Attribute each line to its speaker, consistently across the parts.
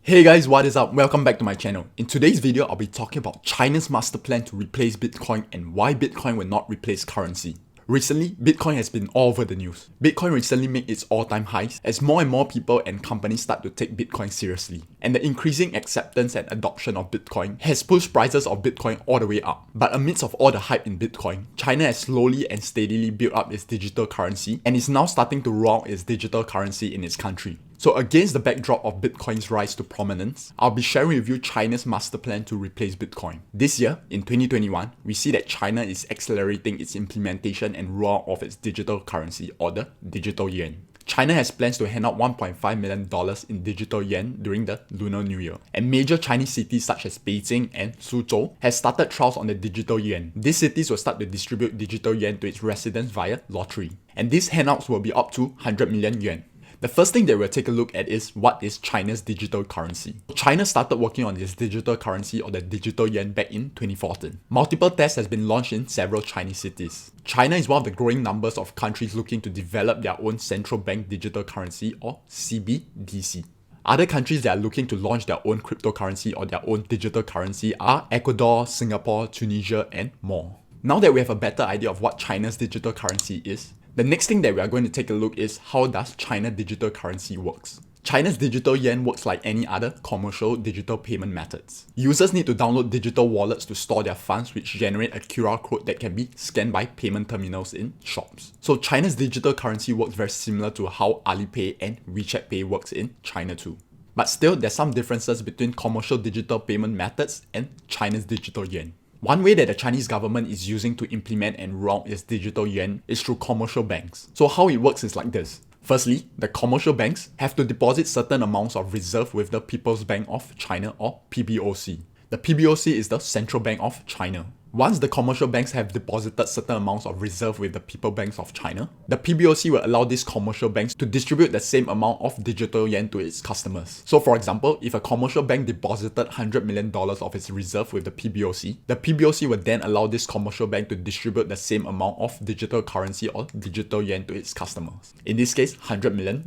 Speaker 1: Hey guys, what is up? Welcome back to my channel. In today's video, I'll be talking about China's master plan to replace Bitcoin and why Bitcoin will not replace currency. Recently, Bitcoin has been all over the news. Bitcoin recently made its all-time highs as more and more people and companies start to take Bitcoin seriously. And the increasing acceptance and adoption of Bitcoin has pushed prices of Bitcoin all the way up. But amidst of all the hype in Bitcoin, China has slowly and steadily built up its digital currency and is now starting to roll out its digital currency in its country. So against the backdrop of Bitcoin's rise to prominence, I'll be sharing with you China's master plan to replace Bitcoin. This year, in 2021, we see that China is accelerating its implementation and rollout of its digital currency, or the digital yuan. China has plans to hand out $1.5 million in digital yuan during the Lunar New Year. And major Chinese cities such as Beijing and Suzhou have started trials on the digital yuan. These cities will start to distribute digital yuan to its residents via lottery. And these handouts will be up to 100 million yuan. The first thing that we'll take a look at is what is China's digital currency. China started working on this digital currency or the digital yuan back in 2014. Multiple tests has been launched in several Chinese cities. China is one of the growing numbers of countries looking to develop their own central bank digital currency or CBDC. Other countries that are looking to launch their own cryptocurrency or their own digital currency are Ecuador, Singapore, Tunisia, and more. Now that we have a better idea of what China's digital currency is, the next thing that we are going to take a look is how does China digital currency works. China's digital yuan works like any other commercial digital payment methods. Users need to download digital wallets to store their funds, which generate a QR code that can be scanned by payment terminals in shops. So China's digital currency works very similar to how Alipay and WeChat Pay works in China too. But still, there's some differences between commercial digital payment methods and China's digital yuan. One way that the Chinese government is using to implement and roll out its digital yuan is through commercial banks. So how it works is like this. Firstly, the commercial banks have to deposit certain amounts of reserve with the People's Bank of China or PBOC. The PBOC is the Central Bank of China. Once the commercial banks have deposited certain amounts of reserve with the People's Bank of China, the PBOC will allow these commercial banks to distribute the same amount of digital yuan to its customers. So for example, if a commercial bank deposited $100 million of its reserve with the PBOC will then allow this commercial bank to distribute the same amount of digital currency or digital yuan to its customers. In this case, $100 million.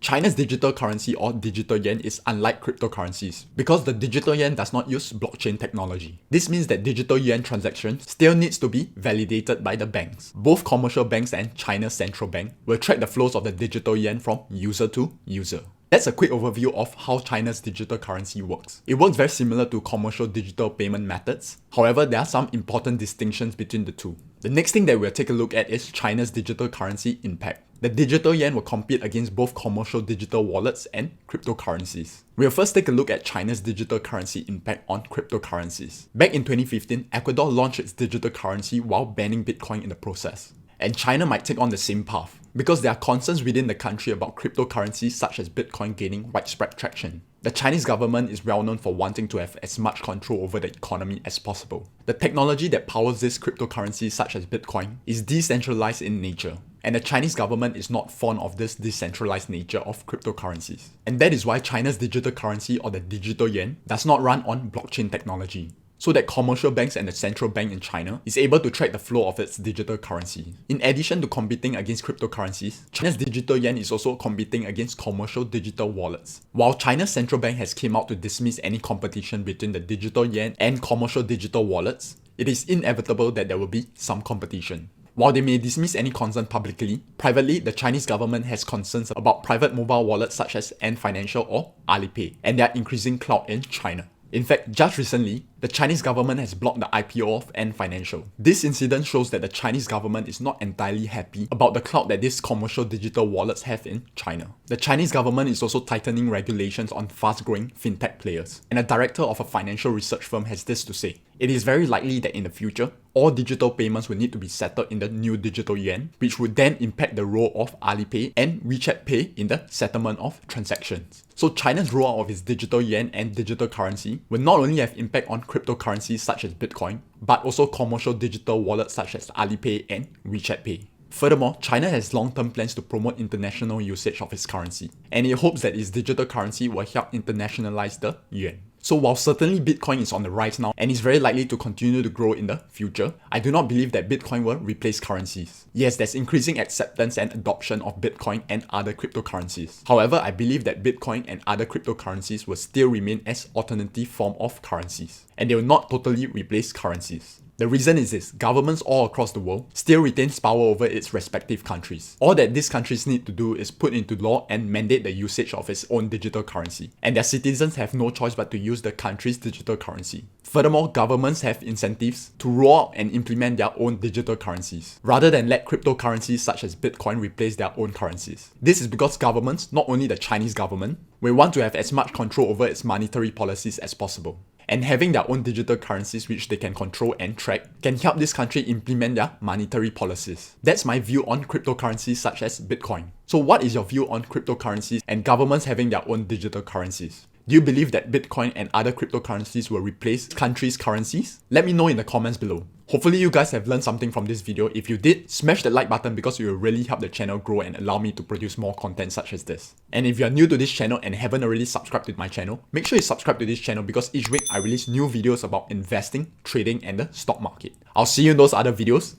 Speaker 1: China's digital currency or digital yuan is unlike cryptocurrencies because the digital yuan does not use blockchain technology. This means that digital yuan transactions still needs to be validated by the banks. Both commercial banks and China's central bank will track the flows of the digital yuan from user to user. That's a quick overview of how China's digital currency works. It works very similar to commercial digital payment methods. However, there are some important distinctions between the two. The next thing that we'll take a look at is China's digital currency impact. The digital yuan will compete against both commercial digital wallets and cryptocurrencies. We'll first take a look at China's digital currency impact on cryptocurrencies. Back in 2015, Ecuador launched its digital currency while banning Bitcoin in the process. And China might take on the same path, because there are concerns within the country about cryptocurrencies such as Bitcoin gaining widespread traction. The Chinese government is well known for wanting to have as much control over the economy as possible. The technology that powers these cryptocurrencies such as Bitcoin is decentralized in nature, and the Chinese government is not fond of this decentralized nature of cryptocurrencies. And that is why China's digital currency or the digital yuan does not run on blockchain technology, so that commercial banks and the central bank in China is able to track the flow of its digital currency. In addition to competing against cryptocurrencies, China's digital yuan is also competing against commercial digital wallets. While China's central bank has come out to dismiss any competition between the digital yuan and commercial digital wallets, it is inevitable that there will be some competition. While they may dismiss any concern publicly, privately, the Chinese government has concerns about private mobile wallets such as Ant Financial or Alipay, and their increasing clout in China. In fact, just recently, the Chinese government has blocked the IPO of Ant Financial. This incident shows that the Chinese government is not entirely happy about the clout that these commercial digital wallets have in China. The Chinese government is also tightening regulations on fast-growing fintech players. And a director of a financial research firm has this to say: "It is very likely that in the future, all digital payments will need to be settled in the new digital yuan, which would then impact the role of Alipay and WeChat Pay in the settlement of transactions." So China's rollout of its digital yuan and digital currency will not only have impact on cryptocurrencies such as Bitcoin, but also commercial digital wallets such as Alipay and WeChat Pay. Furthermore, China has long-term plans to promote international usage of its currency, and it hopes that its digital currency will help internationalize the yuan. So while certainly Bitcoin is on the rise now and is very likely to continue to grow in the future, I do not believe that Bitcoin will replace currencies. Yes, there's increasing acceptance and adoption of Bitcoin and other cryptocurrencies. However, I believe that Bitcoin and other cryptocurrencies will still remain as alternative form of currencies, and they will not totally replace currencies. The reason is this: governments all across the world still retains power over its respective countries. All that these countries need to do is put into law and mandate the usage of its own digital currency, and their citizens have no choice but to use the country's digital currency. Furthermore, governments have incentives to roll out and implement their own digital currencies, rather than let cryptocurrencies such as Bitcoin replace their own currencies. This is because governments, not only the Chinese government, will want to have as much control over its monetary policies as possible. And having their own digital currencies which they can control and track can help this country implement their monetary policies. That's my view on cryptocurrencies such as Bitcoin. So what is your view on cryptocurrencies and governments having their own digital currencies? Do you believe that Bitcoin and other cryptocurrencies will replace countries' currencies? Let me know in the comments below. Hopefully you guys have learned something from this video. If you did, smash the like button because it will really help the channel grow and allow me to produce more content such as this. And if you are new to this channel and haven't already subscribed to my channel, make sure you subscribe to this channel because each week I release new videos about investing, trading and the stock market. I'll see you in those other videos.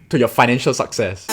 Speaker 1: To your financial success.